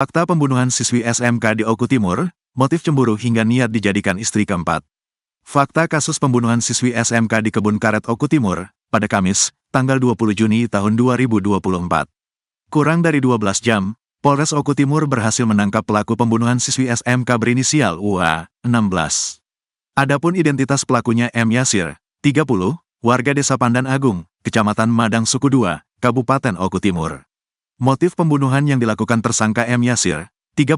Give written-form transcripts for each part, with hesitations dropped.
Fakta pembunuhan siswi SMK di Oku Timur, motif cemburu hingga niat dijadikan istri keempat. Fakta kasus pembunuhan siswi SMK di Kebun Karet Oku Timur, pada Kamis, tanggal 20 Juni tahun 2024. Kurang dari 12 jam, Polres Oku Timur berhasil menangkap pelaku pembunuhan siswi SMK berinisial UA, 16. Adapun identitas pelakunya M. Yasir, 30, warga Desa Pandan Agung, Kecamatan Madang Suku II, Kabupaten Oku Timur. Motif pembunuhan yang dilakukan tersangka M. Yasir, 30,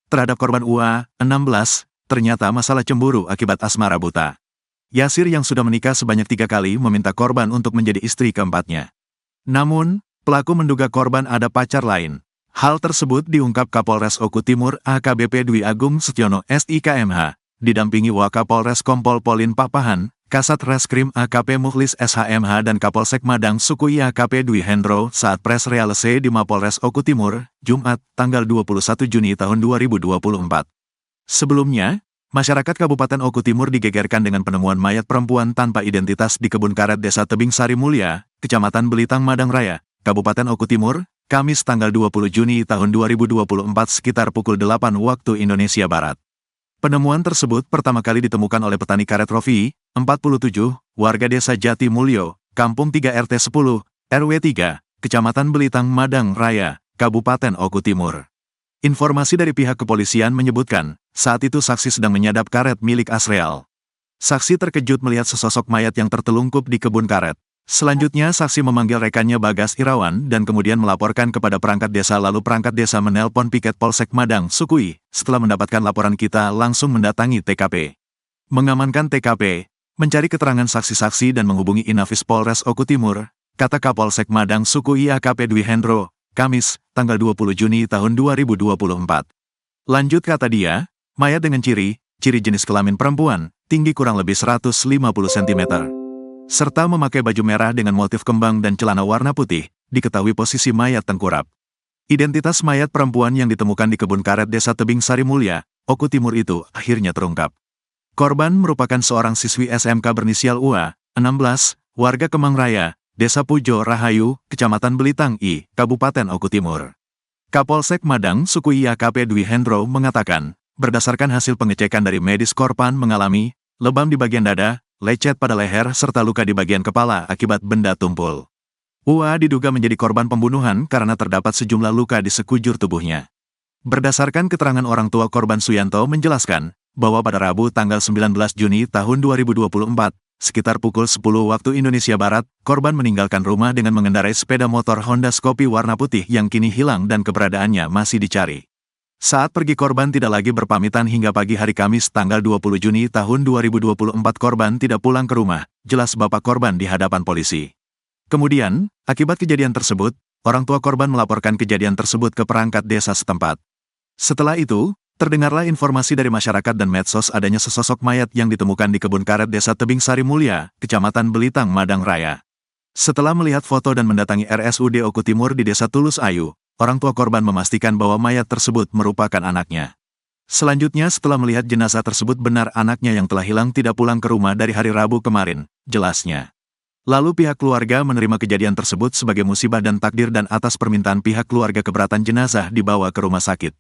terhadap korban UA, 16, ternyata masalah cemburu akibat asmara buta. Yasir yang sudah menikah sebanyak 3 kali meminta korban untuk menjadi istri keempatnya. Namun, pelaku menduga korban ada pacar lain. Hal tersebut diungkap Kapolres Oku Timur AKBP Dwi Agung Setiono SIKMH, didampingi Wakapolres Kompol Polin Papahan, Kasat Reskrim AKP Mukhlis SHMH dan Kapolsek Madang Suku AKP Dwi Hendro saat pres realese di Mapolres Oku Timur, Jumat, tanggal 21 Juni tahun 2024. Sebelumnya, masyarakat Kabupaten Oku Timur digegerkan dengan penemuan mayat perempuan tanpa identitas di Kebun Karet Desa Tebing Sari Mulya, Kecamatan Belitang Madang Raya, Kabupaten Oku Timur, Kamis tanggal 20 Juni tahun 2024 sekitar pukul 8 waktu Indonesia Barat. Penemuan tersebut pertama kali ditemukan oleh petani karet Rofi, 47, warga Desa Jati Mulyo, Kampung 3 RT 10, RW 3, Kecamatan Belitang Madang Raya, Kabupaten Oku Timur. Informasi dari pihak kepolisian menyebutkan, saat itu saksi sedang menyadap karet milik Asreal. Saksi terkejut melihat sesosok mayat yang tertelungkup di kebun karet. Selanjutnya saksi memanggil rekannya Bagas Irawan dan kemudian melaporkan kepada perangkat desa lalu perangkat desa menelpon piket Polsek Madang Sukui. Setelah mendapatkan laporan kita langsung mendatangi TKP. Mengamankan TKP, mencari keterangan saksi-saksi dan menghubungi Inafis Polres Oku Timur, kata Kapolsek Madang Sukui AKP Dwi Hendro, Kamis, tanggal 20 Juni tahun 2024. Lanjut kata dia, mayat dengan ciri jenis kelamin perempuan, tinggi kurang lebih 150 cm. Serta memakai baju merah dengan motif kembang dan celana warna putih, diketahui posisi mayat tengkurap. Identitas mayat perempuan yang ditemukan di Kebun Karet Desa Tebing Sari Mulya, Oku Timur itu akhirnya terungkap. Korban merupakan seorang siswi SMK berinisial UA, 16, warga Kemang Raya, Desa Pujo Rahayu, Kecamatan Belitang I, Kabupaten Oku Timur. Kapolsek Madang Suku AKP Dwi Hendro mengatakan, berdasarkan hasil pengecekan dari medis korban mengalami lebam di bagian dada, lecet pada leher serta luka di bagian kepala akibat benda tumpul. UA diduga menjadi korban pembunuhan karena terdapat sejumlah luka di sekujur tubuhnya. Berdasarkan keterangan orang tua korban Suyanto menjelaskan, bahwa pada Rabu tanggal 19 Juni tahun 2024, sekitar pukul 10 waktu Indonesia Barat, korban meninggalkan rumah dengan mengendarai sepeda motor Honda Scoopy warna putih yang kini hilang dan keberadaannya masih dicari. Saat pergi korban tidak lagi berpamitan hingga pagi hari Kamis tanggal 20 Juni tahun 2024 korban tidak pulang ke rumah, jelas bapak korban di hadapan polisi. Kemudian, akibat kejadian tersebut, orang tua korban melaporkan kejadian tersebut ke perangkat desa setempat. Setelah itu, terdengarlah informasi dari masyarakat dan medsos adanya sesosok mayat yang ditemukan di Kebun Karet Desa Tebing Sari Mulya, Kecamatan Belitang Madang Raya. Setelah melihat foto dan mendatangi RSUD Oku Timur di Desa Tulus Ayu, orang tua korban memastikan bahwa mayat tersebut merupakan anaknya. Selanjutnya setelah melihat jenazah tersebut benar anaknya yang telah hilang tidak pulang ke rumah dari hari Rabu kemarin, jelasnya. Lalu pihak keluarga menerima kejadian tersebut sebagai musibah dan takdir dan atas permintaan pihak keluarga keberatan jenazah dibawa ke rumah sakit.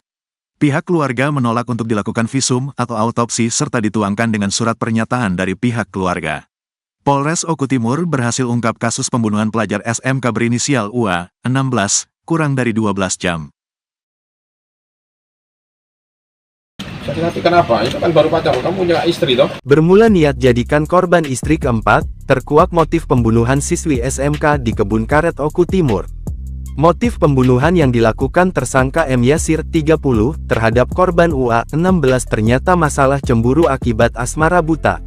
Pihak keluarga menolak untuk dilakukan visum atau autopsi serta dituangkan dengan surat pernyataan dari pihak keluarga. Polres Oku Timur berhasil ungkap kasus pembunuhan pelajar SMK berinisial UA, 16, kurang dari 12 jam. Tapi kenapa? Itu kan baru pacaran, kamu punya istri toh? Bermula niat jadikan korban istri keempat, terkuak motif pembunuhan siswi SMK di Kebun Karet Oku Timur. Motif pembunuhan yang dilakukan tersangka M. Yasir 30 terhadap korban UA 16 ternyata masalah cemburu akibat asmara buta.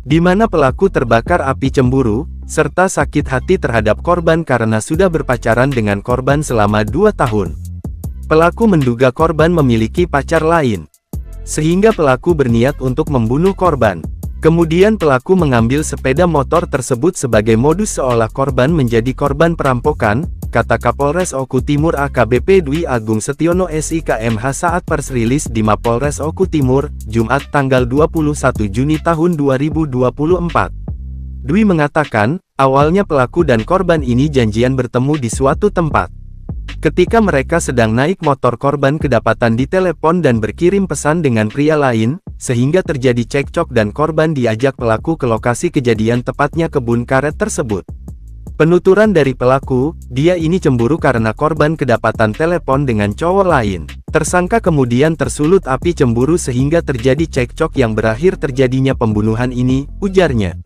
Di mana pelaku terbakar api cemburu, serta sakit hati terhadap korban karena sudah berpacaran dengan korban selama 2 tahun. Pelaku menduga korban memiliki pacar lain, sehingga pelaku berniat untuk membunuh korban. Kemudian pelaku mengambil sepeda motor tersebut sebagai modus seolah korban menjadi korban perampokan, kata Kapolres Oku Timur AKBP Dwi Agung Setiono SIKMH saat pers rilis di Mapolres Oku Timur, Jumat tanggal 21 Juni tahun 2024. Dwi mengatakan, awalnya pelaku dan korban ini janjian bertemu di suatu tempat. Ketika mereka sedang naik motor, korban kedapatan ditelepon dan berkirim pesan dengan pria lain, sehingga terjadi cekcok dan korban diajak pelaku ke lokasi kejadian, tepatnya kebun karet tersebut. Penuturan dari pelaku, dia ini cemburu karena korban kedapatan telepon dengan cowok lain. Tersangka kemudian tersulut api cemburu sehingga terjadi cekcok yang berakhir terjadinya pembunuhan ini, ujarnya.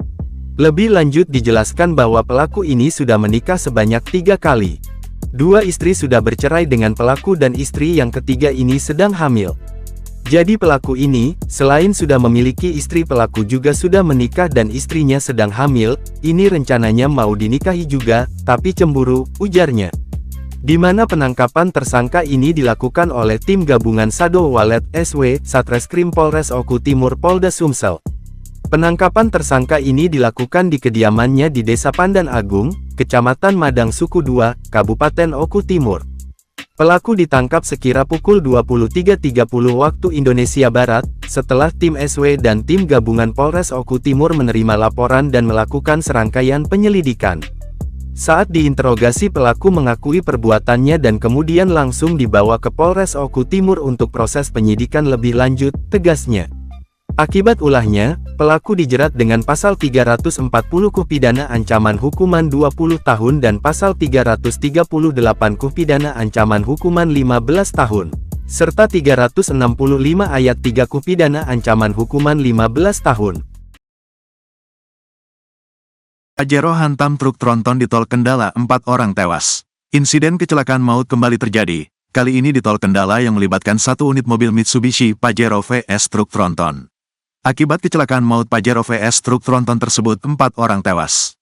Lebih lanjut dijelaskan bahwa pelaku ini sudah menikah sebanyak 3 kali. 2 istri sudah bercerai dengan pelaku dan istri yang ketiga ini sedang hamil. Jadi pelaku ini, selain sudah memiliki istri, pelaku juga sudah menikah dan istrinya sedang hamil. Ini rencananya mau dinikahi juga, tapi cemburu, ujarnya. Di mana penangkapan tersangka ini dilakukan oleh tim gabungan Sado Walet SW, Satreskrim Polres Oku Timur Polda Sumsel. Penangkapan tersangka ini dilakukan di kediamannya di Desa Pandan Agung, Kecamatan Madang Suku II, Kabupaten Oku Timur. Pelaku ditangkap sekira pukul 23.30 waktu Indonesia Barat, setelah tim SW dan tim gabungan Polres Oku Timur menerima laporan dan melakukan serangkaian penyelidikan. Saat diinterogasi, pelaku mengakui perbuatannya dan kemudian langsung dibawa ke Polres Oku Timur untuk proses penyidikan lebih lanjut, tegasnya. Akibat ulahnya, pelaku dijerat dengan pasal 340 KUH pidana ancaman hukuman 20 tahun dan pasal 338 KUH pidana ancaman hukuman 15 tahun, serta 365 ayat 3 KUH pidana ancaman hukuman 15 tahun. Pajero hantam truk tronton di Tol Kendala, 4 orang tewas. Insiden kecelakaan maut kembali terjadi, kali ini di Tol Kendala yang melibatkan 1 unit mobil Mitsubishi Pajero VS truk tronton. Akibat kecelakaan maut Pajero VS truk tronton tersebut, 4 orang tewas.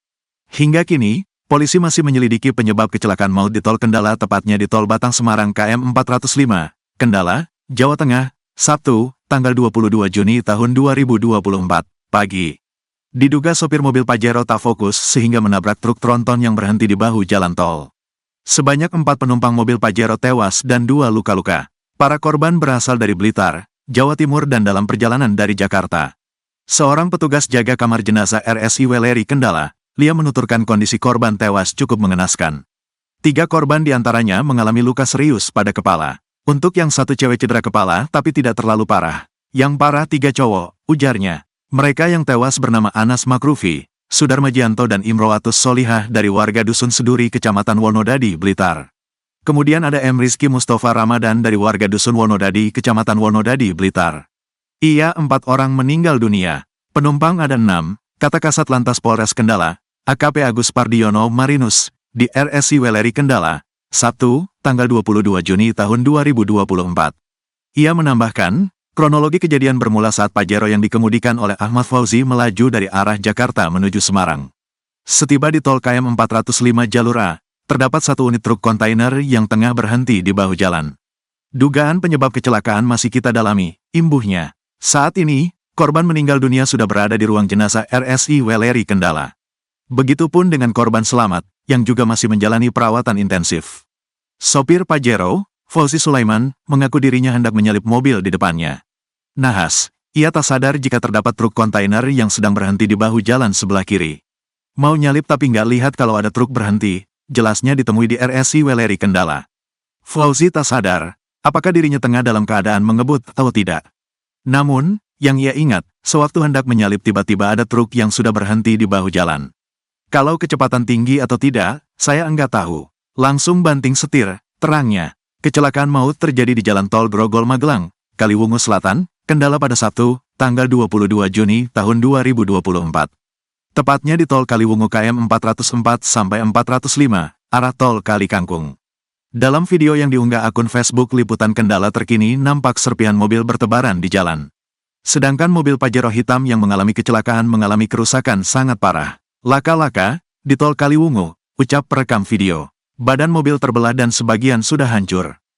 Hingga kini, polisi masih menyelidiki penyebab kecelakaan maut di Tol Kendala, tepatnya di Tol Batang Semarang KM 405, Kendala, Jawa Tengah, Sabtu, tanggal 22 Juni tahun 2024, pagi. Diduga sopir mobil Pajero tak fokus sehingga menabrak truk tronton yang berhenti di bahu jalan tol. Sebanyak 4 penumpang mobil Pajero tewas dan 2 luka-luka. Para korban berasal dari Blitar, Jawa Timur dan dalam perjalanan dari Jakarta. Seorang petugas jaga kamar jenazah RSI Weleri Kendala, Lia, menuturkan kondisi korban tewas cukup mengenaskan. 3 korban diantaranya mengalami luka serius pada kepala. Untuk yang 1 cewek cedera kepala tapi tidak terlalu parah. Yang parah 3 cowok, ujarnya. Mereka yang tewas bernama Anas Makrufi, Sudarmajianto dan Imroatus Solihah dari warga Dusun Seduri, Kecamatan Wonodadi, Blitar. Kemudian ada M. Rizky Mustafa Ramadan dari warga Dusun Wonodadi, Kecamatan Wonodadi, Blitar. 4 orang meninggal dunia. Penumpang ada 6, kata Kasat Lantas Polres Kendala, AKP Agus Pardiono Marinus, di RSI Weleri Kendala, Sabtu, tanggal 22 Juni tahun 2024. Ia menambahkan, kronologi kejadian bermula saat Pajero yang dikemudikan oleh Ahmad Fauzi melaju dari arah Jakarta menuju Semarang. Setiba di Tol KM 405 Jalur A, terdapat 1 unit truk kontainer yang tengah berhenti di bahu jalan. Dugaan penyebab kecelakaan masih kita dalami, imbuhnya. Saat ini, korban meninggal dunia sudah berada di ruang jenazah RSI Weleri Kendala. Begitupun dengan korban selamat, yang juga masih menjalani perawatan intensif. Sopir Pajero, Fauzi Sulaiman, mengaku dirinya hendak menyalip mobil di depannya. Nahas, ia tak sadar jika terdapat truk kontainer yang sedang berhenti di bahu jalan sebelah kiri. Mau nyalip tapi nggak lihat kalau ada truk berhenti, jelasnya ditemui di RSI Weleri Kendala. Fauzi tak sadar, apakah dirinya tengah dalam keadaan mengebut atau tidak. Namun, yang ia ingat, sewaktu hendak menyalip tiba-tiba ada truk yang sudah berhenti di bahu jalan. Kalau kecepatan tinggi atau tidak, saya enggak tahu. Langsung banting setir, terangnya. Kecelakaan maut terjadi di Jalan Tol Grogol Magelang, Kaliwungu Selatan, Kendala pada Sabtu, tanggal 22 Juni tahun 2024. Tepatnya di Tol Kaliwungu KM 404-405, arah Tol Kali Kangkung. Dalam video yang diunggah akun Facebook Liputan Kendala terkini nampak serpihan mobil bertebaran di jalan. Sedangkan mobil Pajero hitam yang mengalami kecelakaan mengalami kerusakan sangat parah. Laka-laka, di Tol Kaliwungu, ucap perekam video. Badan mobil terbelah dan sebagian sudah hancur.